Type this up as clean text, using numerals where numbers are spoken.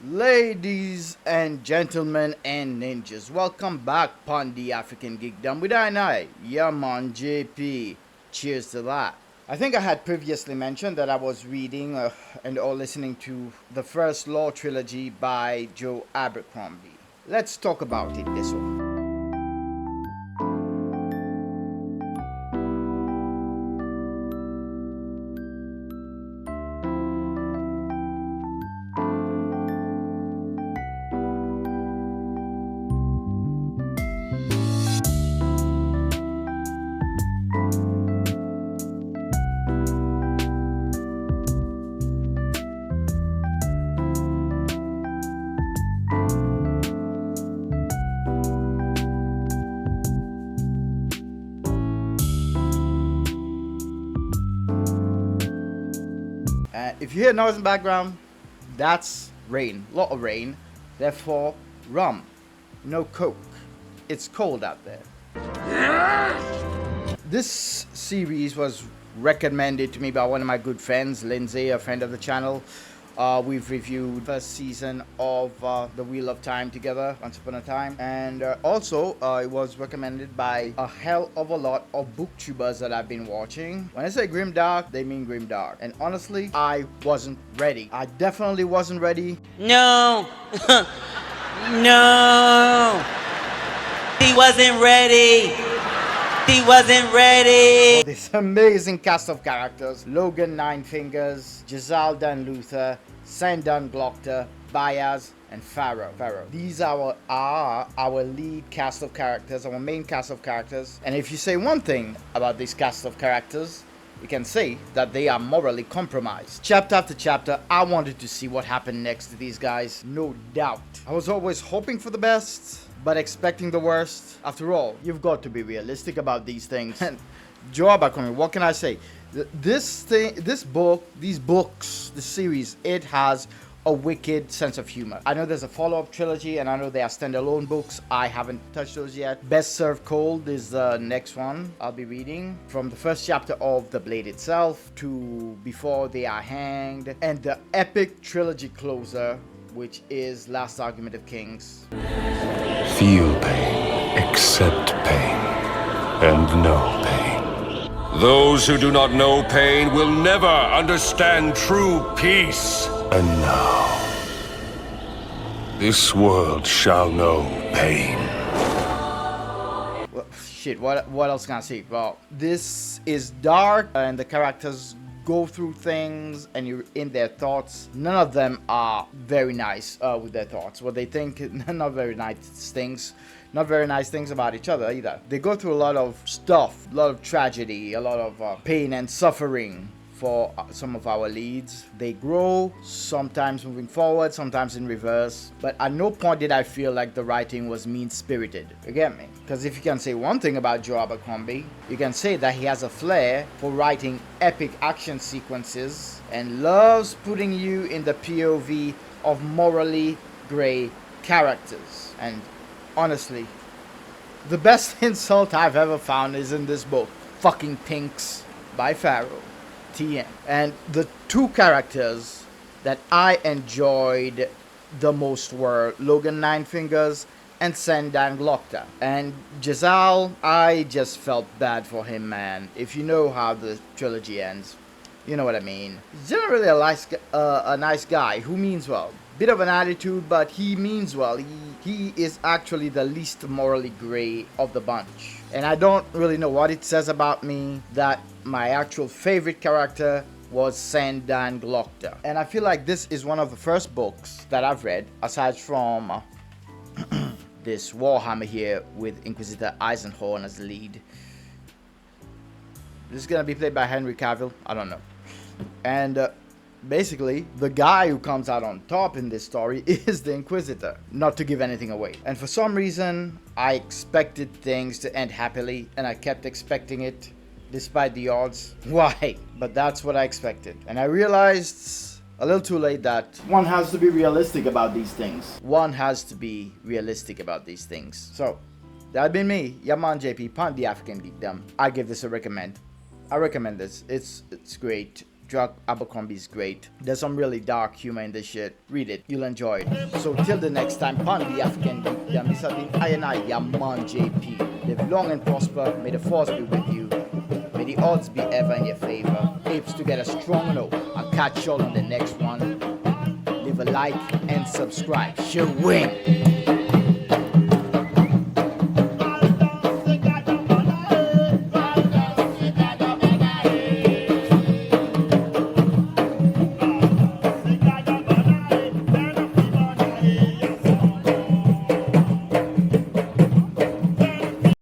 Ladies and gentlemen and ninjas, welcome back upon the African Geekdom with I, Yaman JP. Cheers to that. I think I had previously mentioned that I was reading and or listening to the first Law Trilogy by Joe Abercrombie. Let's talk about it this way. If you hear noise in the background, that's rain, lot of rain, therefore rum, no coke. It's cold out there. This series was recommended to me by one of my good friends, Lindsay, a friend of the channel. We've reviewed the first season of The Wheel of Time together, once upon a time. And also, it was recommended by a hell of a lot of booktubers that I've been watching. When I say grimdark, they mean grimdark. And honestly, I wasn't ready. I definitely wasn't ready. No! No! He wasn't ready! He wasn't ready! This amazing cast of characters: Logan Nine Fingers, Giselle Dan Luther, Sandan Glockter, Bayaz, and Pharaoh. These are our lead cast of characters, our main cast of characters. And if you say one thing about this cast of characters, you can say that they are morally compromised. Chapter after chapter, I wanted to see what happened next to these guys, no doubt. I was always hoping for the best, but expecting the worst. After all, you've got to be realistic about these things. And Joe Abercrombie, what can I say? This series, it has a wicked sense of humor. I know there's a follow-up trilogy, and I know they are standalone books. I haven't touched those yet. Best Served Cold is the next one I'll be reading. From the first chapter of The Blade itself to Before They Are Hanged, and the epic trilogy closer, which is Last Argument of Kings. Feel pain, accept pain, and know pain. Those who do not know pain will never understand true peace. And now, this world shall know pain. Well, shit, what else can I say? Well, this is dark, and the characters go through things and you're in their thoughts. None of them are very nice with their thoughts. What they think, not very nice things. Not very nice things about each other either. They go through a lot of stuff, a lot of tragedy, a lot of pain and suffering for some of our leads. They grow, sometimes moving forward, sometimes in reverse. But at no point did I feel like the writing was mean-spirited. You get me? Because if you can say one thing about Joe Abercrombie, you can say that he has a flair for writing epic action sequences and loves putting you in the POV of morally grey characters. And honestly, the best insult I've ever found is in this book. Fucking Pinks by Pharaoh. TM. And the two characters that I enjoyed the most were Logan Nine Fingers and Sandan Glockter. And Giselle, I just felt bad for him, man. If you know how the trilogy ends, you know what I mean. He's generally a nice guy who means well. Bit of an attitude, but he means well. He is actually the least morally grey of the bunch. And I don't really know what it says about me that my actual favorite character was Sandan Glockter. And I feel like this is one of the first books that I've read, aside from this Warhammer here with Inquisitor Eisenhorn as the lead. This is gonna be played by Henry Cavill, I don't know. And basically, the guy who comes out on top in this story is the Inquisitor, not to give anything away. And for some reason, I expected things to end happily, and I kept expecting it, despite the odds. Why? But that's what I expected. And I realized a little too late that one has to be realistic about these things. So, that's been me, Yaman JP, Pond the African Geekdom. I give this a recommend. I recommend this. It's great. Drug Abercrombie is great. There's some really dark humor in this shit. Read it, you'll enjoy it. So till the next time, pun the African youth, the Mr. I and I, your man JP. Live long and prosper, may the force be with you. May the odds be ever in your favor. Apes together strong and old. I'll catch y'all on the next one. Leave a like and subscribe. She'll win.